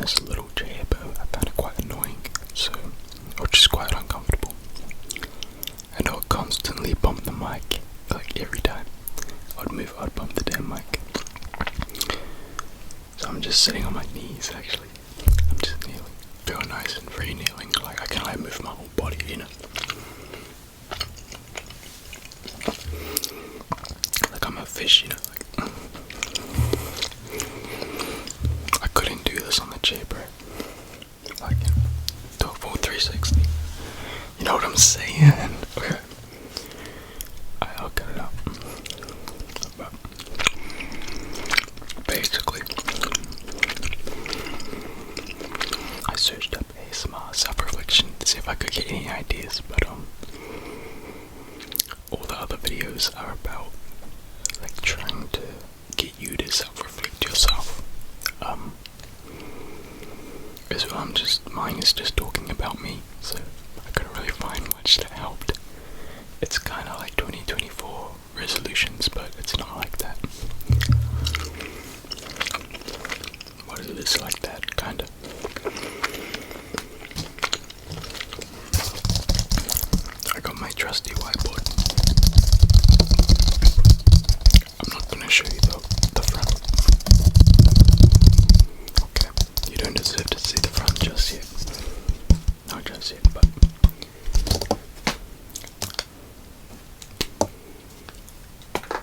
this little chair, but I found it quite annoying, or just quite uncomfortable. And I would constantly bump the mic, like every time I'd bump the damn mic. So I'm just sitting on my knees, actually. I'm just kneeling. Feel nice and free kneeling, like I can like move my whole body, you know. Like I'm a fish, you know, like I couldn't do this on the chair, bro. Like, do a full 360. You know what I'm saying? Okay. I'll cut it out. But basically, I searched up ASMR self-reflection to see if I could get any ideas, but all the other videos are about like trying to get you to self-reflect yourself. As well, mine is just talking about me, so I couldn't really find much that helped. It's kind of like 2024 resolutions, but it's not like that. What is this like that, kinda? I got my trusty whiteboard. I'm not gonna show you the front. Okay, you don't deserve to see the front just yet. Not just yet, but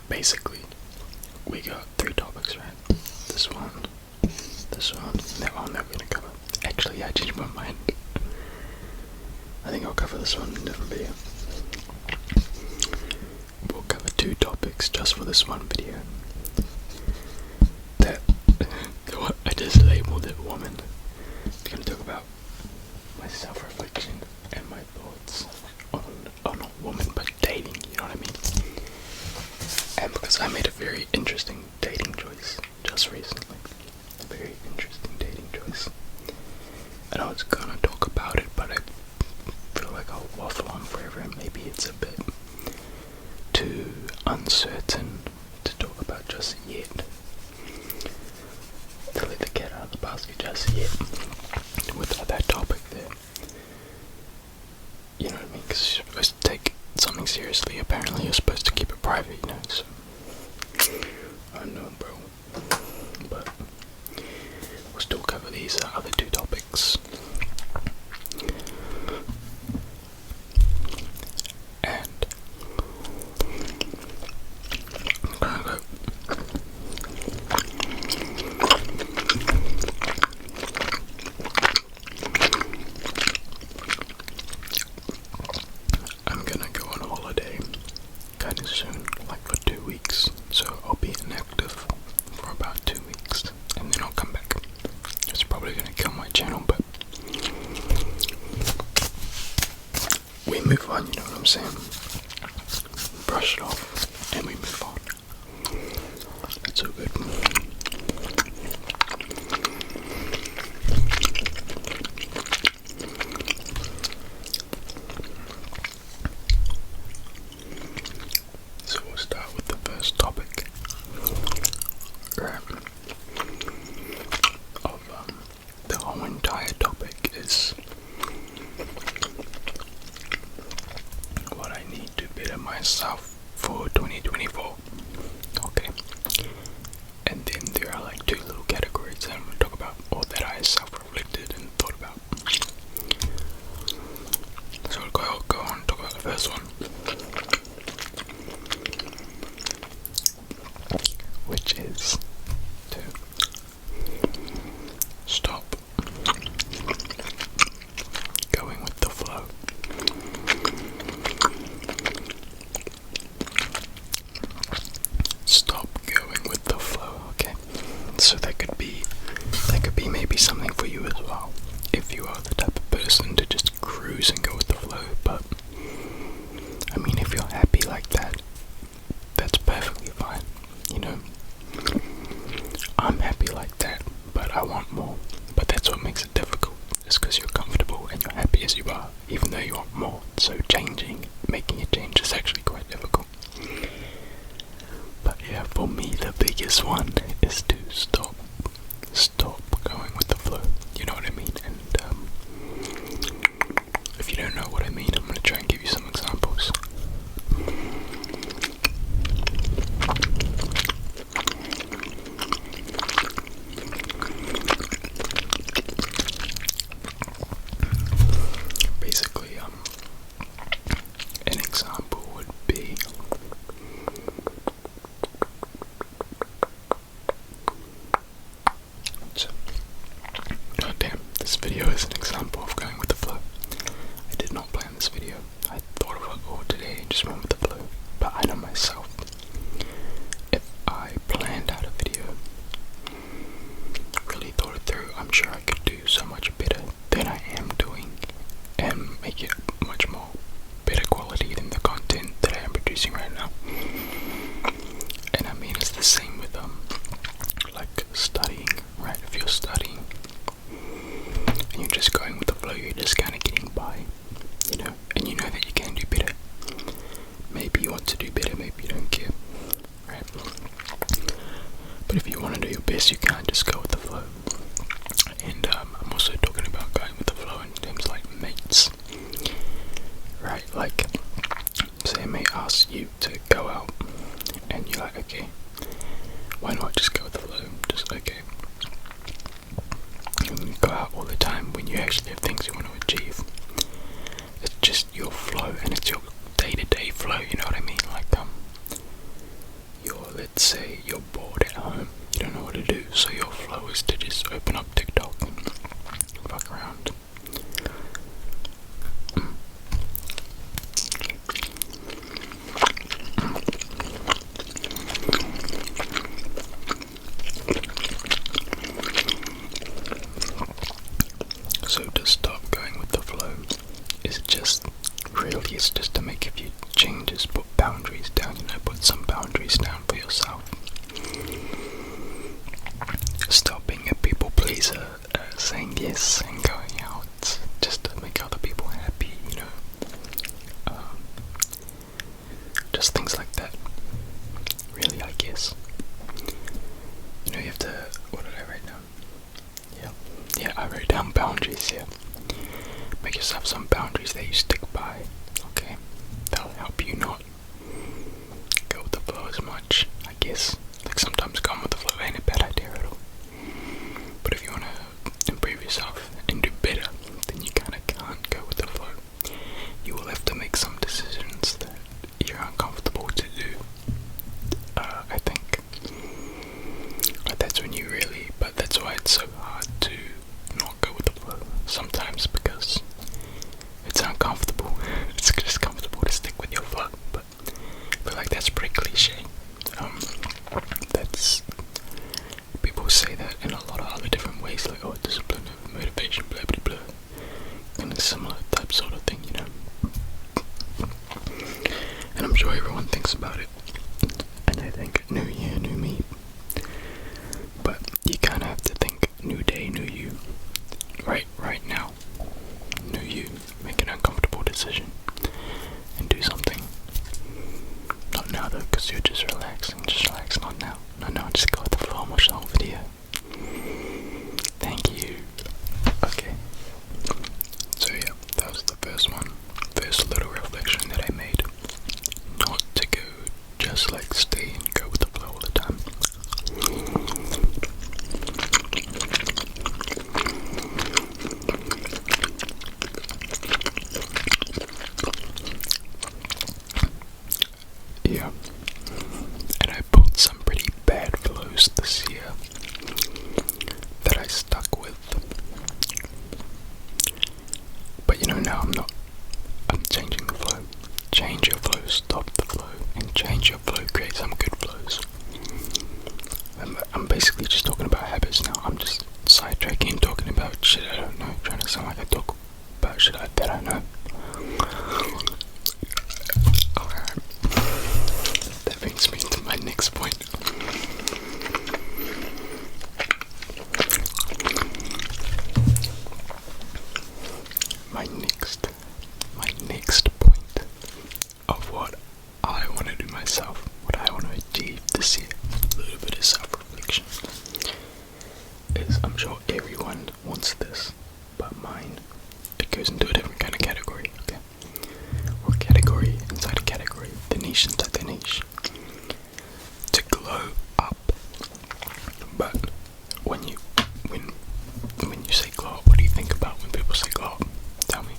basically, we got 3 topics, right? This one, that one that we're gonna cover. Actually, I changed my mind. I think I'll cover this one in a different video. We'll cover 2 topics just for this one video. I just labeled it woman. I'm gonna talk about my self-reflection and my thoughts on not woman, but dating, you know what I mean? And because I made a very interesting dating choice just recently. A very interesting dating choice. And I was gonna talk about it, but I feel like I'll waffle on forever, and maybe it's a bit too uncertain to talk about just yet. To let the cat out of the basket just yet. With that topic there. You know what I mean? Because you're supposed to take something seriously. Apparently you're supposed to keep it private, you know, so I know, bro, but we'll still cover these other 2 topics. And I'm gonna go. I'm gonna go on holiday kind of soon, like for 2 weeks, so I'll be inactive for about 2 weeks, and then I'll come back. It's probably gonna kill my channel, but we move on, you know what I'm saying? Brush it off, and we move on. That's so good. So we'll start with the first topic. The whole entire topic is what I need to better myself for 2024. Okay. And then there are like 2 little categories that I'm going to talk about, or that I self-reflected and thought about. So I'll go on and talk about the first one, which is to stop going with the flow. Stop going with the flow, okay? So that could be maybe something for you as well, if you are the type of person to just cruise and go with the flow. But I mean, if you're happy like that, that's perfectly fine, you know. I'm happy like that, but I want more. But that's what makes it difficult, is because you're comfortable and you're happy as you are, even though you want more. So making a change is actually quite difficult. But yeah, for me the biggest one is to stop going with the flow. guess you can't just go with the flow. And I'm also talking about going with the flow in terms like mates, right? Like, say a mate asks you to go out, and you're like, okay, why not just go with the flow? Just okay. And you go out all the time when you actually have things you want to achieve. It's just your flow, and it's your day-to-day flow. You know what I mean? Like let's say you're bored at home, you don't know what to do, so your flow is to just open up TikTok and fuck around. So to stop going with the flow is just really, it's just to make a few changes, put boundaries down, put some boundaries down for yourself. Stop being a people pleaser, saying yes and going out just to make other people happy, just things like that. Really, I guess. You have to, what did I write down? Yeah, I wrote down boundaries, yeah. Make yourself some boundaries that you stick by, okay? That'll help you not go with the flow as much, I guess. Like sometimes going with the flow ain't a bad idea at all. But if you want to improve yourself and do better, then you kind of can't go with the flow. You will have to make some decisions that you're uncomfortable to do, I think. But that's when you really, but that's why it's so hard to not go with the flow sometimes, because it's uncomfortable. It's just comfortable to stick with your flow, but I feel like that's pretty cliche. That's, people say that in a lot of other different ways, like, oh, discipline, motivation, blah blah blah, and a similar type sort of thing, and I'm sure everyone thinks about it, and I think new year, new me, but you kind of have to think new day, new you, right now, new you, make an uncomfortable decision, and do something. Not now though, because you're just relaxing, not now. No, just go with the flow and watch the whole video. Thank you. Okay. So yeah, that was the first one. First little reflection that I made. Not to go just like stay and go with the flow all the time. Yeah. And I pulled some pretty bad flows this year that I stuck with. But now I'm changing the flow. Change your flow, stop the flow, and change your flow, create some good flows. I'm basically just talking about habits now. I'm just sidetracking and talking about shit I don't know, trying to sound like I talk about shit that I know. Alright. That brings me to my next point. My next point of what I want to do myself, what I want to achieve this year, a little bit of self-reflection, is I'm sure everyone wants this, but mine, it goes into a different kind of category, okay? Or category inside a category, the niche inside the niche. To glow up. But when you say glow up, what do you think about when people say glow up? Tell me.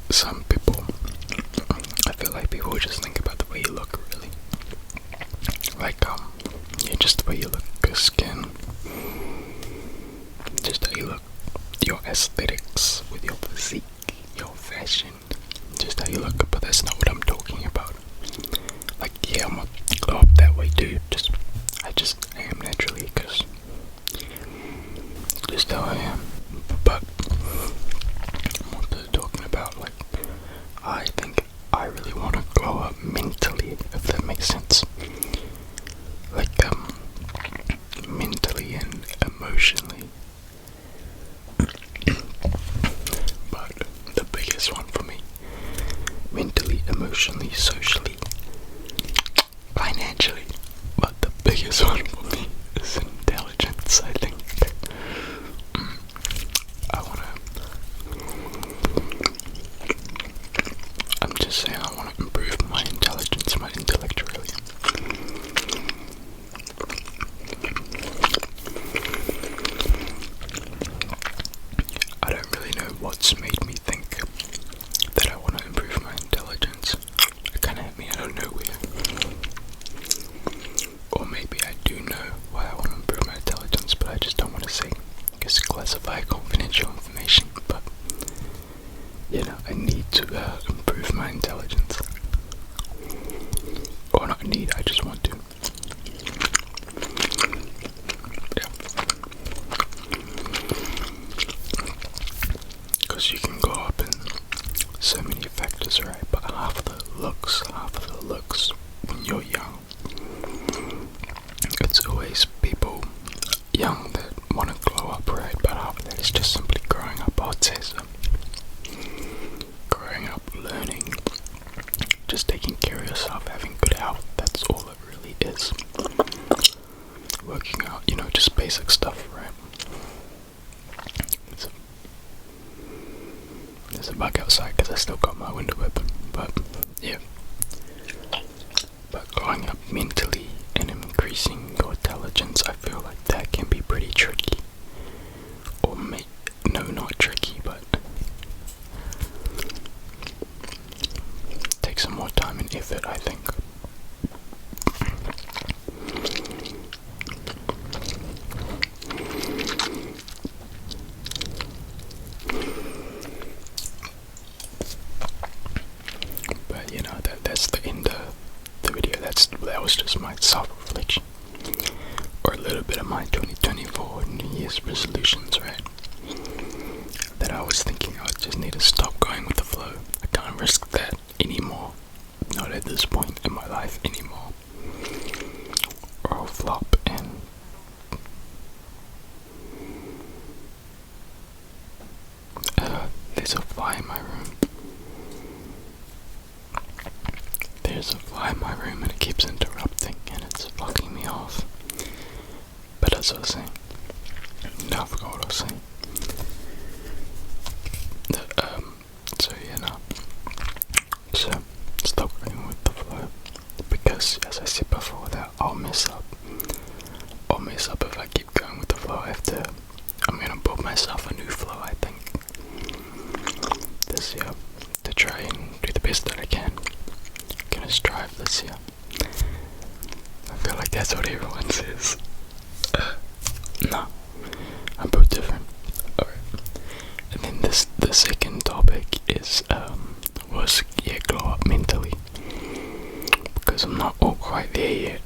Some people, I feel like people just think about the way you look, really. Like, just the way you look, your skin, just how you look, your aesthetics with your physique, your fashion, just how you look, but that's not what I'm talking about. Like, yeah, I'm gonna glow up that way, dude, I am naturally, because just how I am, but I'm also talking about, like, I think I really want to grow up mentally, if that makes sense. Like, mentally and emotionally, working out, just basic stuff, right? There's a bug outside because I still got my window open, but yeah. But growing up mentally and increasing your intelligence, I feel like that can be pretty tricky. Or no, not tricky, but take some more time and effort, I think. But that's the end of the video. That was just my self-reflection, or a little bit of my 2024 New Year's resolutions, right? That I was thinking I just need to stop going with the flow. I can't risk that anymore. Not at this point in my life anymore. Or I'll flop and there's a fly in my room. There's a fly in my room and it keeps interrupting and it's fucking me off. But as I was saying, now I forgot what I was saying. So stop going with the flow, because as I said before, that I'll mess up if I keep going with the flow. I'm gonna build myself a new flow, I think, this year, to try and do the best that I can. I'm gonna strive this year. I feel like that's what everyone says. No, I'm both different. Alright. And then the second topic is glow up mentally, because I'm not all quite there yet,